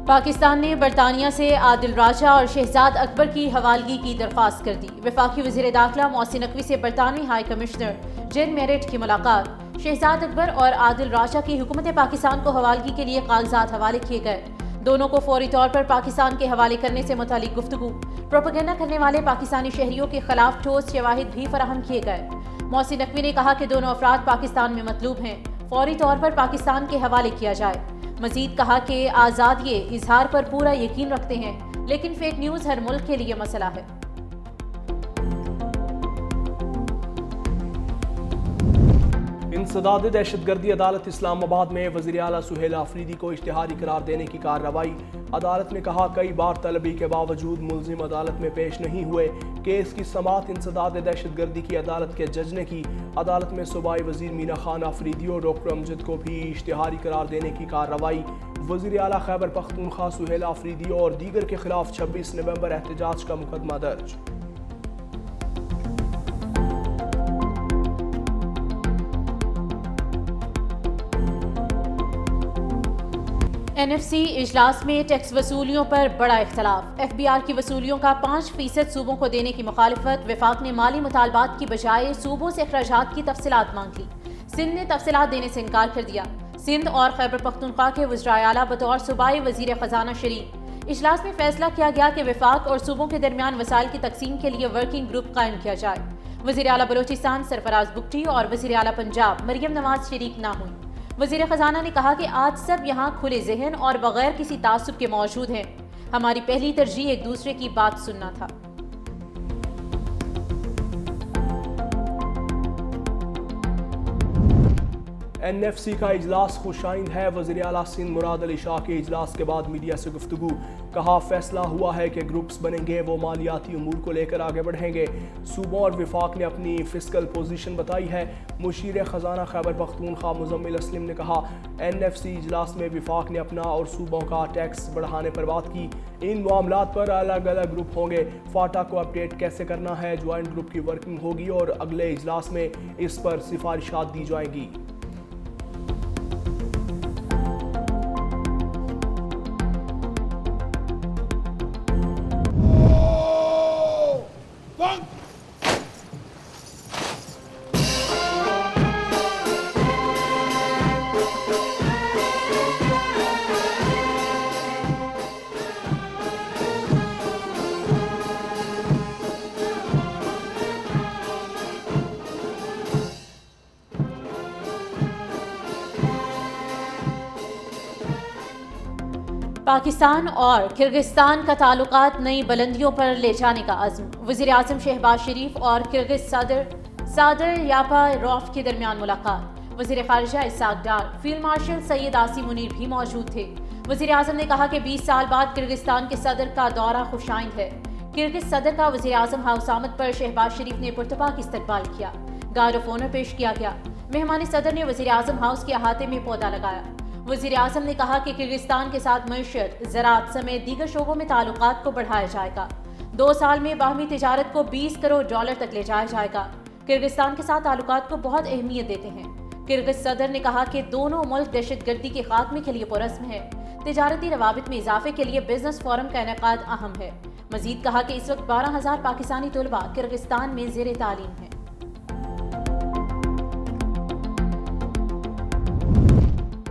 پاکستان نے برطانیہ سے عادل راجہ اور شہزاد اکبر کی حوالگی کی درخواست کر دی۔ وفاقی وزیر داخلہ محسن نقوی سے برطانوی ہائی کمشنر جین میرٹ کی ملاقات۔ شہزاد اکبر اور عادل راجہ کی حکومت پاکستان کو حوالگی کے لیے کاغذات حوالے کیے گئے۔ دونوں کو فوری طور پر پاکستان کے حوالے کرنے سے متعلق گفتگو۔ پروپیگنڈا کرنے والے پاکستانی شہریوں کے خلاف ٹھوس شواہد بھی فراہم کیے گئے۔ محسن نقوی نے کہا کہ دونوں افراد پاکستان میں مطلوب ہیں، فوری طور پر پاکستان کے حوالے کیا جائے۔ مزید کہا کہ آزادی اظہار پر پورا یقین رکھتے ہیں، لیکن فیک نیوز ہر ملک کے لیے مسئلہ ہے۔ انسداد دہشت گردی عدالت اسلام آباد میں وزیر اعلیٰ سہیل آفریدی کو اشتہاری قرار دینے کی کارروائی۔ عدالت نے کہا کئی بار طلبی کے باوجود ملزم عدالت میں پیش نہیں ہوئے۔ کیس کی سماعت انسداد دہشت گردی کی عدالت کے جج نے کی۔ عدالت میں صوبائی وزیر مینا خان آفریدی اور ڈاکٹر امجد کو بھی اشتہاری قرار دینے کی کارروائی۔ وزیر اعلیٰ خیبر پختونخوا سہیل آفریدی اور دیگر کے خلاف 26 نومبر احتجاج کا مقدمہ درج۔ این ایف سی اجلاس میں ٹیکس وصولیوں پر بڑا اختلاف۔ ایف بی آر کی وصولیوں کا 5% صوبوں کو دینے کی مخالفت۔ وفاق نے مالی مطالبات کی بجائے صوبوں سے اخراجات کی تفصیلات مانگ لی۔ سندھ نے تفصیلات دینے سے انکار کر دیا۔ سندھ اور خیبر پختونخوا کے وزرائے اعلیٰ بطور صوبائی وزیر خزانہ شریک۔ اجلاس میں فیصلہ کیا گیا کہ وفاق اور صوبوں کے درمیان وسائل کی تقسیم کے لیے ورکنگ گروپ قائم کیا جائے۔ وزیر اعلیٰ بلوچستان سرفراز بگٹی اور وزیر اعلیٰ پنجاب مریم نواز شریک نہ ہوئیں۔ وزیر خزانہ نے کہا کہ آج سب یہاں کھلے ذہن اور بغیر کسی تعصب کے موجود ہیں۔ ہماری پہلی ترجیح ایک دوسرے کی بات سننا تھا۔ این ایف سی کا اجلاس خوش آئند ہے۔ وزیر اعلیٰ سندھ مراد علی شاہ کے اجلاس کے بعد میڈیا سے گفتگو۔ کہا فیصلہ ہوا ہے کہ گروپس بنیں گے، وہ مالیاتی امور کو لے کر آگے بڑھیں گے۔ صوبوں اور وفاق نے اپنی فسکل پوزیشن بتائی ہے۔ مشیر خزانہ خیبر پختونخوا مزمل اسلم نے کہا این ایف سی اجلاس میں وفاق نے اپنا اور صوبوں کا ٹیکس بڑھانے پر بات کی۔ ان معاملات پر الگ الگ گروپ ہوں گے۔ فاٹا کو اپڈیٹ کیسے کرنا ہے، جوائنٹ گروپ کی ورکنگ ہوگی اور اگلے اجلاس میں اس پر سفارشات دی جائیں گی۔ پاکستان اور کرغزستان کا تعلقات نئی بلندیوں پر لے جانے کا عزم۔ وزیر اعظم شہباز شریف اور کرغز صدر یاپاروف کے درمیان ملاقات۔ وزیر خارجہ اسحاق ڈار، فیلڈ مارشل سید عاصم منیر بھی موجود تھے۔ وزیر اعظم نے کہا کہ 20 سال بعد کرغزستان کے صدر کا دورہ خوش آئند ہے۔ کرغز صدر کا وزیر اعظم ہاؤس آمد پر شہباز شریف نے پرتپاک استقبال کیا۔ گارڈ آف آنر پیش کیا گیا۔ مہمان صدر نے وزیر اعظم ہاؤس کے احاطے میں پودا لگایا۔ وزیر اعظم نے کہا کہ کرغزستان کے ساتھ معیشت، زراعت سمیت دیگر شعبوں میں تعلقات کو بڑھایا جائے گا۔ 2 سال میں باہمی تجارت کو $20 کروڑ تک لے جایا جائے گا۔ کرغزستان کے ساتھ تعلقات کو بہت اہمیت دیتے ہیں۔ کرغز صدر نے کہا کہ دونوں ملک دہشت گردی کے خاتمے کے لیے پرعزم ہیں۔ تجارتی روابط میں اضافے کے لیے بزنس فورم کا انعقاد اہم ہے۔ مزید کہا کہ اس وقت 12,000 پاکستانی طلباء کرغزستان میں زیر تعلیم ہیں۔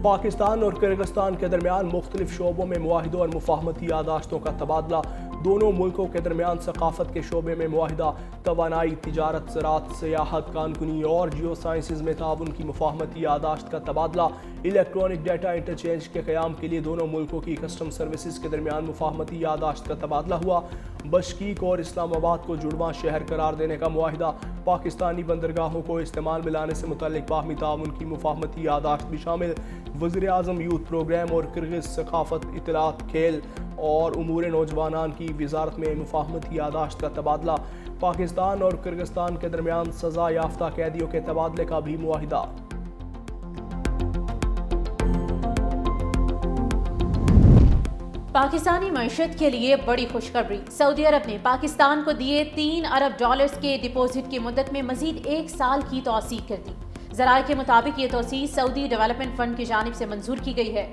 پاکستان اور کرغزستان کے درمیان مختلف شعبوں میں معاہدوں اور مفاہمتی یادداشتوں کا تبادلہ۔ دونوں ملکوں کے درمیان ثقافت کے شعبے میں معاہدہ، توانائی، تجارت، زراعت، سیاحت، کانکنی اور جیو سائنسز میں تعاون کی مفاہمتی یادداشت کا تبادلہ۔ الیکٹرانک ڈیٹا انٹرچینج کے قیام کے لیے دونوں ملکوں کی کسٹم سروسز کے درمیان مفاہمتی یادداشت کا تبادلہ ہوا۔ بشکیک اور اسلام آباد کو جڑواں شہر قرار دینے کا معاہدہ۔ پاکستانی بندرگاہوں کو استعمال میں لانے سے متعلق باہمی تعاون کی مفاہمتی یادداشت بھی شامل۔ وزیر اعظم یوتھ پروگرام اور کرغز ثقافت، اطلاعات، کھیل اور امور نوجوانان کی وزارت میں مفاہمتی یادداشت کا تبادلہ۔ پاکستان اور کرغزستان کے درمیان سزا یافتہ قیدیوں کے تبادلے کا بھی معاہدہ۔ پاکستانی معیشت کے لیے بڑی خوشخبری۔ سعودی عرب نے پاکستان کو دیے $3 ارب کے ڈپازٹ کی مدت میں مزید 1 سال کی توسیع کر دی۔ ذرائع کے مطابق یہ توسیع سعودی ڈیولپمنٹ فنڈ کی جانب سے منظور کی گئی ہے۔